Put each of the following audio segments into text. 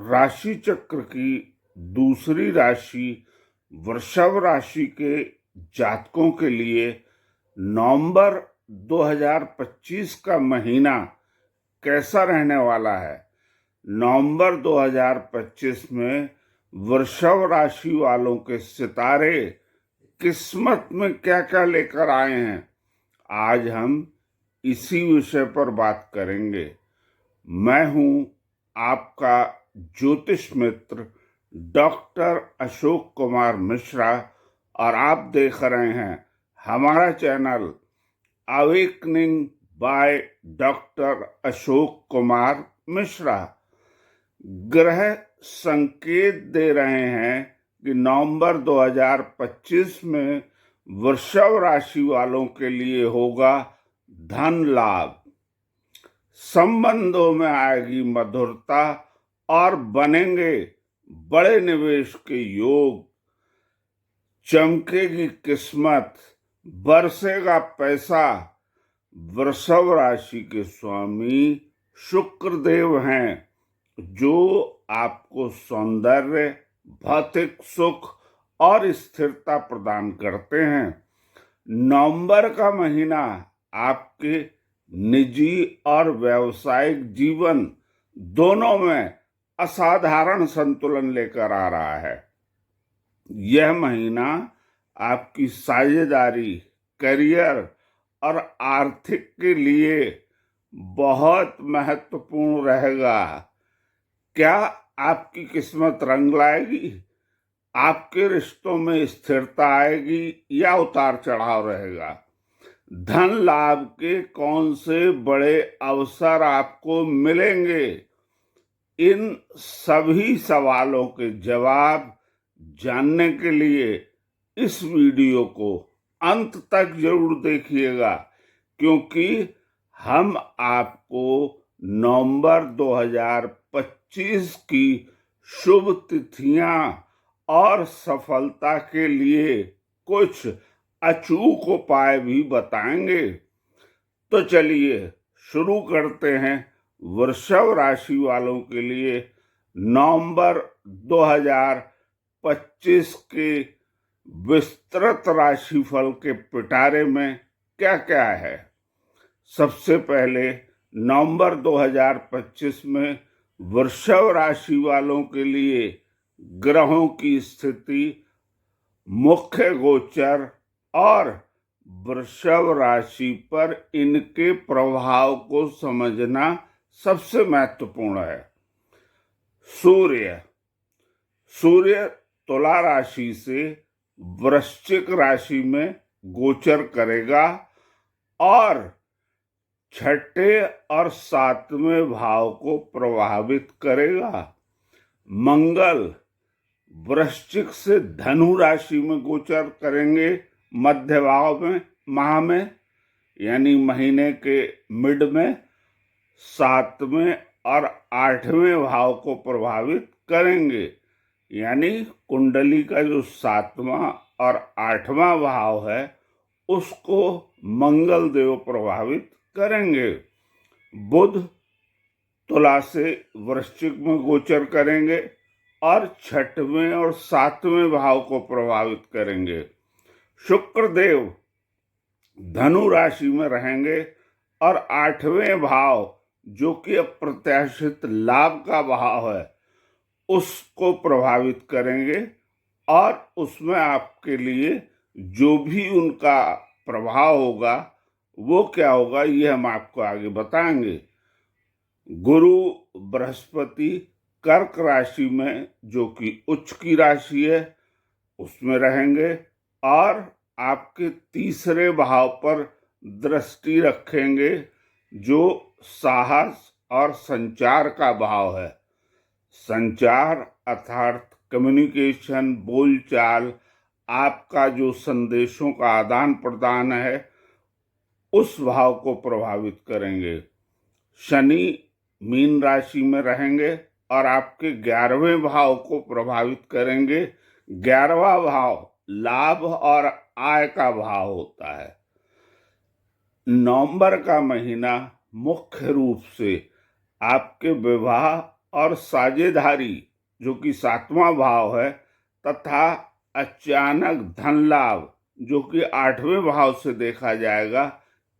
राशि चक्र की दूसरी राशि वृषभ राशि के जातकों के लिए नवंबर 2025 का महीना कैसा रहने वाला है। नवंबर 2025 में वृषभ राशि वालों के सितारे किस्मत में क्या क्या लेकर आए हैं, आज हम इसी विषय पर बात करेंगे। मैं हूं आपका ज्योतिष मित्र डॉक्टर अशोक कुमार मिश्रा और आप देख रहे हैं हमारा channel awakening by doctor Ashok Kumar Mishra. ग्रह संकेत दे रहे हैं कि नवंबर 2025 में वृषभ राशि वालों के लिए होगा धन लाभ, संबंधों में आएगी मधुरता और बनेंगे बड़े निवेश के योग, चमकेगी किस्मत, बरसेगा पैसा। वृषभ राशि के स्वामी शुक्र देव हैं जो आपको सौंदर्य, भौतिक सुख और स्थिरता प्रदान करते हैं। नवंबर का महीना आपके निजी और व्यावसायिक जीवन दोनों में असाधारण संतुलन लेकर आ रहा है। यह महीना आपकी साझेदारी, करियर और आर्थिक के लिए बहुत महत्वपूर्ण रहेगा। क्या आपकी किस्मत रंग लाएगी? आपके रिश्तों में स्थिरता आएगी या उतार चढ़ाव रहेगा? धन लाभ के कौन से बड़े अवसर आपको मिलेंगे? इन सभी सवालों के जवाब जानने के लिए इस वीडियो को अंत तक जरूर देखिएगा, क्योंकि हम आपको नवंबर 2025 की शुभ तिथियां और सफलता के लिए कुछ अचूक उपाय भी बताएंगे। तो चलिए शुरू करते हैं वृषभ राशि वालों के लिए नवंबर 2025 के विस्तृत राशिफल के पिटारे में क्या क्या है। सबसे पहले नवंबर 2025 में वृषभ राशि वालों के लिए ग्रहों की स्थिति, मुख्य गोचर और वृषभ राशि पर इनके प्रभाव को समझना सबसे महत्वपूर्ण है। सूर्य तुला राशि से वृश्चिक राशि में गोचर करेगा और छठे और सातवें भाव को प्रभावित करेगा। मंगल वृश्चिक से धनु राशि में गोचर करेंगे मध्य भाव में, माह में, यानी महीने के मिड में। सातवें और आठवें भाव को प्रभावित करेंगे, यानी कुंडली का जो सातवां और आठवां भाव है उसको मंगल देव प्रभावित करेंगे। बुध तुला से वृश्चिक में गोचर करेंगे और छठवें और सातवें भाव को प्रभावित करेंगे। शुक्र देव धनु राशि में रहेंगे और आठवें भाव जो कि अप्रत्याशित लाभ का भाव है उसको प्रभावित करेंगे और उसमें आपके लिए जो भी उनका प्रभाव होगा वो क्या होगा ये हम आपको आगे बताएंगे। गुरु बृहस्पति कर्क राशि में, जो कि उच्च की राशि है, उसमें रहेंगे और आपके तीसरे भाव पर दृष्टि रखेंगे जो साहस और संचार का भाव है। संचार अर्थात कम्युनिकेशन, बोलचाल, आपका जो संदेशों का आदान प्रदान है उस भाव को प्रभावित करेंगे। शनि मीन राशि में रहेंगे और आपके 11वें भाव को प्रभावित करेंगे। 11वां भाव लाभ और आय का भाव होता है। नवंबर का महीना मुख्य रूप से आपके विवाह और साझेदारी जो कि 7वां भाव है, तथा अचानक धन लाभ जो कि 8वें भाव से देखा जाएगा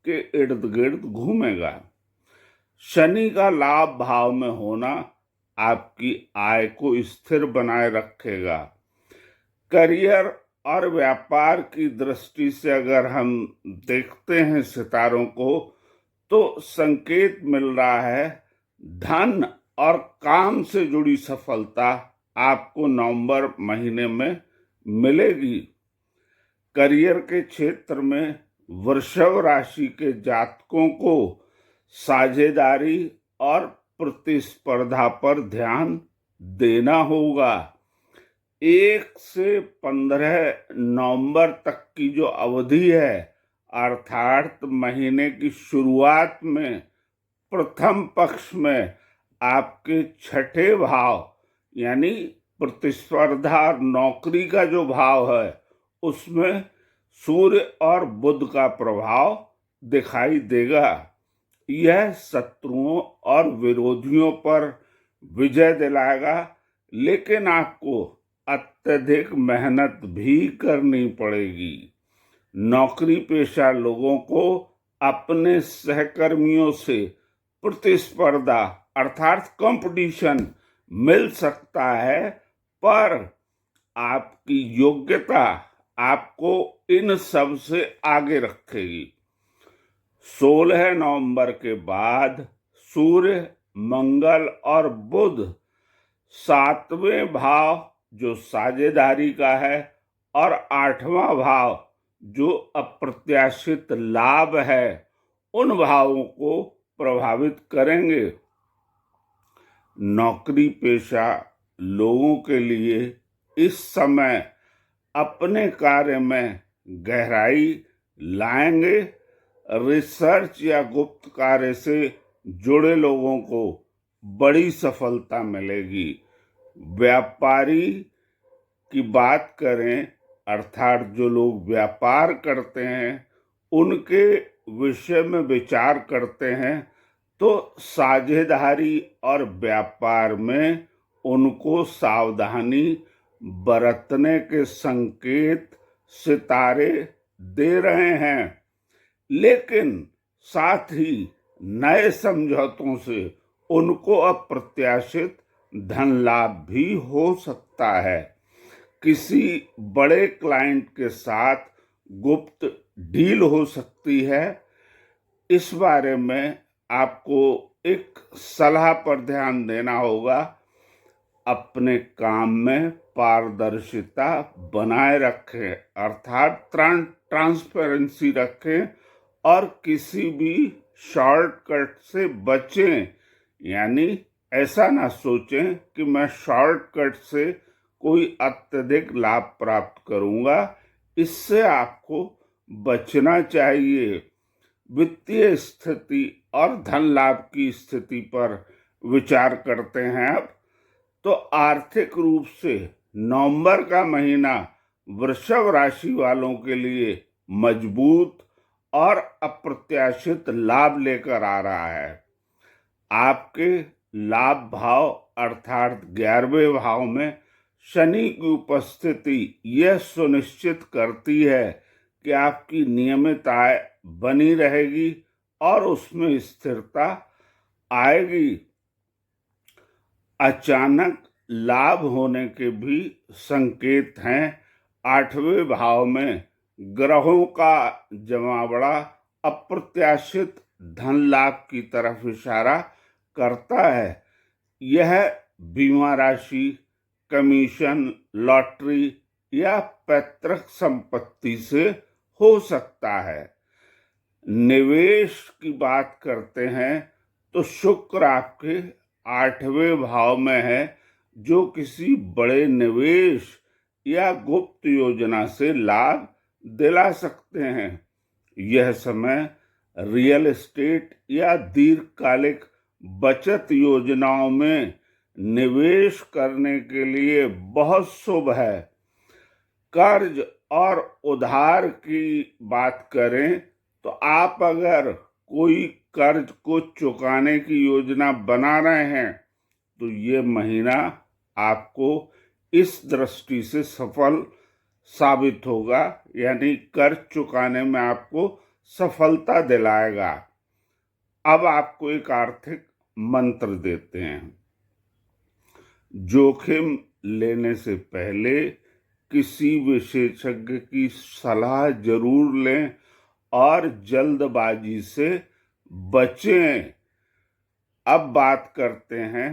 के इर्द गिर्द घूमेगा। शनि का लाभ भाव में होना आपकी आय को स्थिर बनाए रखेगा। करियर और व्यापार की दृष्टि से अगर हम देखते हैं सितारों को, तो संकेत मिल रहा है धन और काम से जुड़ी सफलता आपको नवंबर महीने में मिलेगी। करियर के क्षेत्र में वृषभ राशि के जातकों को साझेदारी और प्रतिस्पर्धा पर ध्यान देना होगा। 1 से 15 नवंबर तक की जो अवधि है, अर्थात महीने की शुरुआत में प्रथम पक्ष में आपके 6ठे भाव यानी प्रतिस्पर्धा और नौकरी का जो भाव है, उसमें सूर्य और बुध का प्रभाव दिखाई देगा। यह शत्रुओं और विरोधियों पर विजय दिलाएगा, लेकिन आपको अत्यधिक मेहनत भी करनी पड़ेगी। नौकरी पेशा लोगों को अपने सहकर्मियों से प्रतिस्पर्धा अर्थात कंपटीशन मिल सकता है, पर आपकी योग्यता आपको इन सब से आगे रखेगी। 16 नवंबर के बाद सूर्य, मंगल और बुध 7वें भाव जो साझेदारी का है और 8वां भाव जो अप्रत्याशित लाभ है, उन भावों को प्रभावित करेंगे। नौकरी पेशा लोगों के लिए इस समय अपने कार्य में गहराई लाएंगे। रिसर्च या गुप्त कार्य से जुड़े लोगों को बड़ी सफलता मिलेगी। व्यापारी की बात करें, अर्थात जो लोग व्यापार करते हैं, उनके विषय में विचार करते हैं, तो साझेदारी और व्यापार में उनको सावधानी बरतने के संकेत सितारे दे रहे हैं, लेकिन साथ ही नए समझौतों से उनको अप्रत्याशित धन लाभ भी हो सकता है। किसी बड़े क्लाइंट के साथ गुप्त डील हो सकती है। इस बारे में आपको एक सलाह पर ध्यान देना होगा। अपने काम में पारदर्शिता बनाए रखें, अर्थात ट्रांसपेरेंसी रखें और किसी भी शॉर्टकट से बचें। यानी ऐसा ना सोचें कि मैं शॉर्टकट से कोई अत्यधिक लाभ प्राप्त करूंगा, इससे आपको बचना चाहिए। वित्तीय स्थिति और धन लाभ की स्थिति पर विचार करते हैं अब, तो आर्थिक रूप से नवंबर का महीना वृषभ राशि वालों के लिए मजबूत और अप्रत्याशित लाभ लेकर आ रहा है। आपके लाभ भाव अर्थात 11वें भाव में शनि की उपस्थिति यह सुनिश्चित करती है कि आपकी नियमित आय बनी रहेगी और उसमें स्थिरता आएगी। अचानक लाभ होने के भी संकेत हैं। 8वें भाव में ग्रहों का जमावड़ा अप्रत्याशित धन लाभ की तरफ इशारा करता है। यह बीमा राशि, कमीशन, लॉटरी या पैतृक संपत्ति से हो सकता है। निवेश की बात करते हैं तो शुक्र आपके 8वें भाव में है, जो किसी बड़े निवेश या गुप्त योजना से लाभ दिला सकते हैं। यह समय रियल एस्टेट या दीर्घकालिक बचत योजनाओं में निवेश करने के लिए बहुत शुभ है। कर्ज और उधार की बात करें तो आप अगर कोई कर्ज को चुकाने की योजना बना रहे हैं तो ये महीना आपको इस दृष्टि से सफल साबित होगा, यानी कर्ज चुकाने में आपको सफलता दिलाएगा। अब आपको एक आर्थिक मंत्र देते हैं। जोखिम लेने से पहले किसी विशेषज्ञ की सलाह जरूर लें और जल्दबाजी से बचें। अब बात करते हैं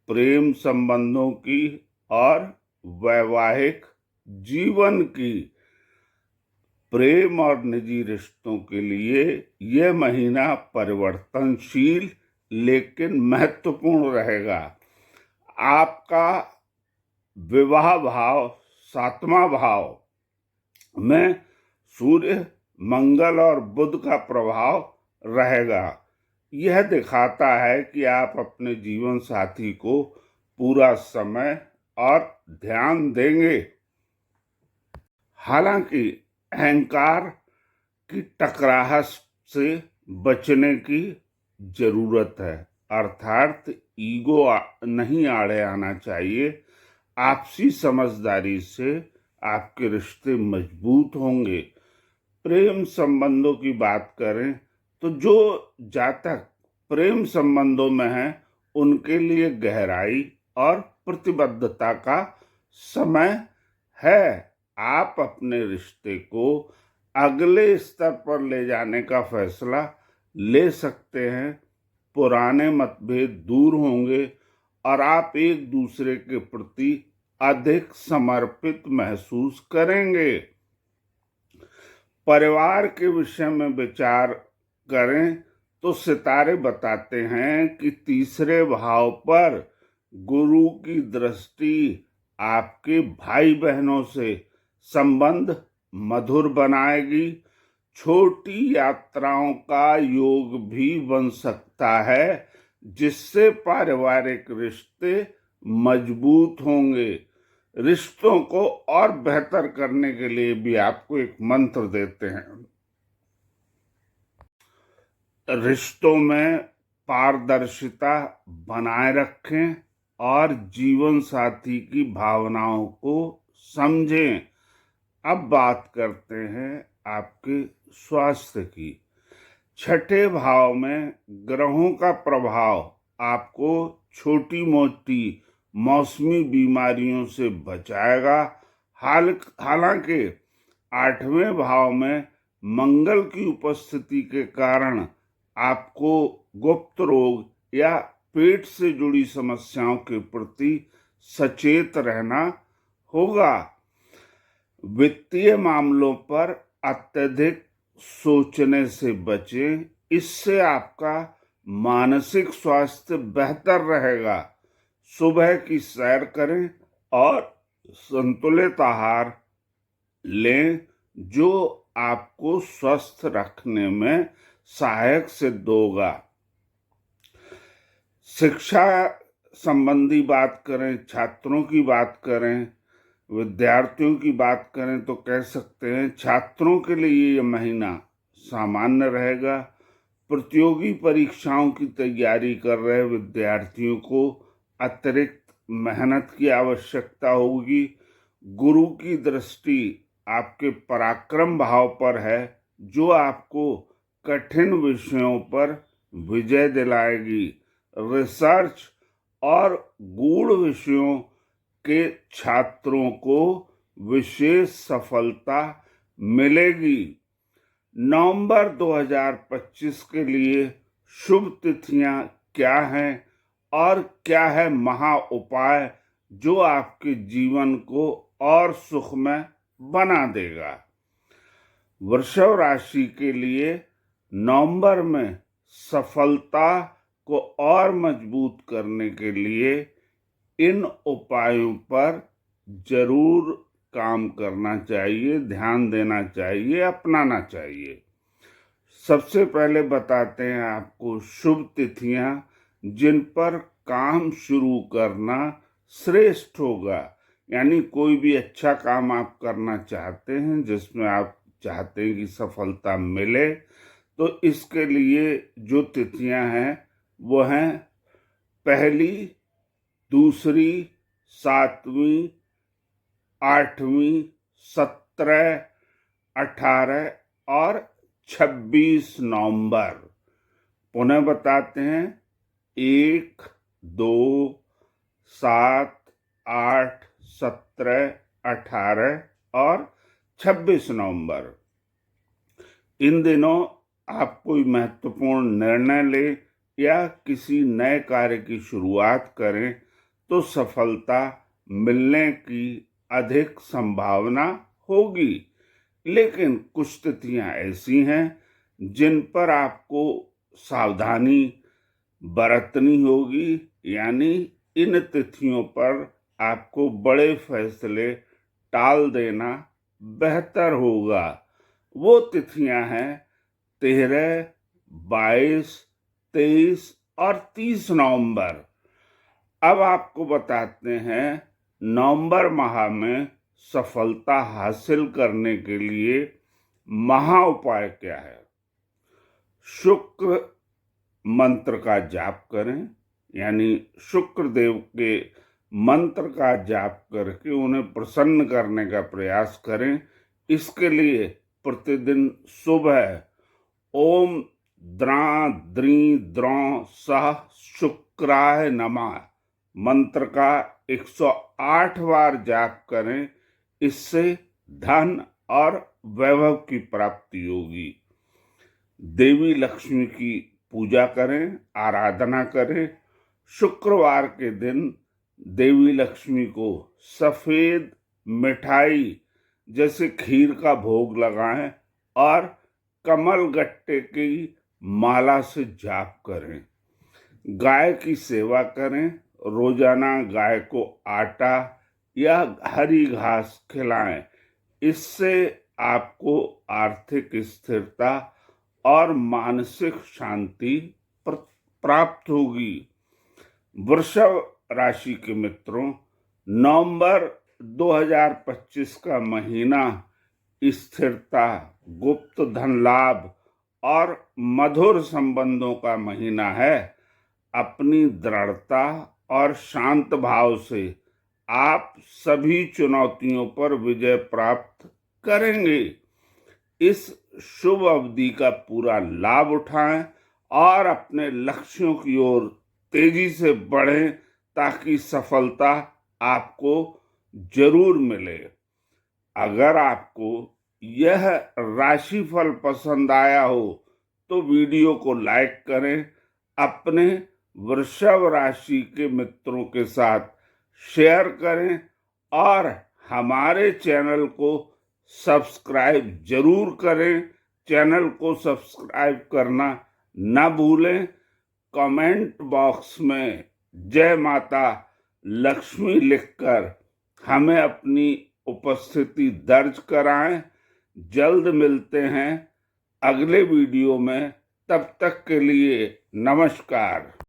प्रेम संबंधों की और वैवाहिक जीवन की। प्रेम और निजी रिश्तों के लिए यह महीना परिवर्तनशील लेकिन महत्वपूर्ण रहेगा। आपका विवाह भाव 7वां भाव में सूर्य, मंगल और बुध का प्रभाव रहेगा। यह दिखाता है कि आप अपने जीवन साथी को पूरा समय और ध्यान देंगे। हालांकि अहंकार की टकराहट से बचने की जरूरत है, अर्थात ईगो नहीं आड़े आना चाहिए। आपसी समझदारी से आपके रिश्ते मजबूत होंगे। प्रेम संबंधों की बात करें तो जो जातक प्रेम संबंधों में हैं उनके लिए गहराई और प्रतिबद्धता का समय है। आप अपने रिश्ते को अगले स्तर पर ले जाने का फैसला ले सकते हैं। पुराने मतभेद दूर होंगे और आप एक दूसरे के प्रति अधिक समर्पित महसूस करेंगे। परिवार के विषय में विचार करें तो सितारे बताते हैं कि तीसरे भाव पर गुरु की दृष्टि आपके भाई बहनों से संबंध मधुर बनाएगी। छोटी यात्राओं का योग भी बन सकता है, जिससे पारिवारिक रिश्ते मजबूत होंगे। रिश्तों को और बेहतर करने के लिए भी आपको एक मंत्र देते हैं। रिश्तों में पारदर्शिता बनाए रखें और जीवन साथी की भावनाओं को समझें। अब बात करते हैं आपके स्वास्थ्य की। 6ठे भाव में ग्रहों का प्रभाव आपको छोटी मोटी मौसमी बीमारियों से बचाएगा। हालांकि 8वें भाव में मंगल की उपस्थिति के कारण आपको गुप्त रोग या पेट से जुड़ी समस्याओं के प्रति सचेत रहना होगा। वित्तीय मामलों पर अत्यधिक सोचने से बचें, इससे आपका मानसिक स्वास्थ्य बेहतर रहेगा। सुबह की सैर करें और संतुलित आहार लें, जो आपको स्वस्थ रखने में सहायक सिद्ध होगा। शिक्षा संबंधी बात करें, छात्रों की बात करें, विद्यार्थियों की बात करें तो कह सकते हैं छात्रों के लिए यह महीना सामान्य रहेगा। प्रतियोगी परीक्षाओं की तैयारी कर रहे विद्यार्थियों को अतिरिक्त मेहनत की आवश्यकता होगी। गुरु की दृष्टि आपके पराक्रम भाव पर है, जो आपको कठिन विषयों पर विजय दिलाएगी। रिसर्च और गूढ़ विषयों के छात्रों को विशेष सफलता मिलेगी। नवंबर 2025 के लिए शुभ तिथियां क्या हैं और क्या है महा उपाय जो आपके जीवन को और सुखमय बना देगा। वृषभ राशि के लिए नवंबर में सफलता को और मजबूत करने के लिए इन उपायों पर जरूर काम करना चाहिए, ध्यान देना चाहिए, अपनाना चाहिए। सबसे पहले बताते हैं आपको शुभ तिथियां जिन पर काम शुरू करना श्रेष्ठ होगा। यानी कोई भी अच्छा काम आप करना चाहते हैं जिसमें आप चाहते हैं कि सफलता मिले, तो इसके लिए जो तिथियां हैं वो हैं 1 दूसरी, 7वीं, 8वीं, 17, 18 और 26 नवंबर। पुनः बताते हैं, 1, 2, 7, 8, 17, 18 और 26 नवंबर। इन दिनों आप कोई महत्वपूर्ण निर्णय ले या किसी नए कार्य की शुरुआत करें तो सफलता मिलने की अधिक संभावना होगी। लेकिन कुछ तिथियां ऐसी हैं जिन पर आपको सावधानी बरतनी होगी, यानी इन तिथियों पर आपको बड़े फैसले टाल देना बेहतर होगा। वो तिथियां हैं 13, 22, 23 और 30 नवंबर। अब आपको बताते हैं नवंबर माह में सफलता हासिल करने के लिए महा उपाय क्या है। शुक्र मंत्र का जाप करें, यानी शुक्र देव के मंत्र का जाप करके उन्हें प्रसन्न करने का प्रयास करें। इसके लिए प्रतिदिन सुबह ओम द्रा द्री द्रौ सह शुक्राय नमः मंत्र का 108 बार जाप करें। इससे धन और वैभव की प्राप्ति होगी। देवी लक्ष्मी की पूजा करें, आराधना करें। शुक्रवार के दिन देवी लक्ष्मी को सफेद मिठाई जैसे खीर का भोग लगाएं और कमल गट्टे की माला से जाप करें। गाय की सेवा करें। रोजाना गाय को आटा या हरी घास खिलाएं। इससे आपको आर्थिक स्थिरता और मानसिक शांति प्राप्त होगी। वृषभ राशि के मित्रों, नवंबर 2025 का महीना स्थिरता, गुप्त धन लाभ और मधुर संबंधों का महीना है। अपनी दृढ़ता और शांत भाव से आप सभी चुनौतियों पर विजय प्राप्त करेंगे। इस शुभ अवधि का पूरा लाभ उठाएं और अपने लक्ष्यों की ओर तेजी से बढ़ें ताकि सफलता आपको जरूर मिले। अगर आपको यह राशिफल पसंद आया हो तो वीडियो को लाइक करें, अपने वृषभ राशि के मित्रों के साथ शेयर करें और हमारे चैनल को सब्सक्राइब जरूर करें। चैनल को सब्सक्राइब करना न भूलें। कमेंट बॉक्स में जय माता लक्ष्मी लिखकर हमें अपनी उपस्थिति दर्ज कराएं। जल्द मिलते हैं अगले वीडियो में। तब तक के लिए नमस्कार।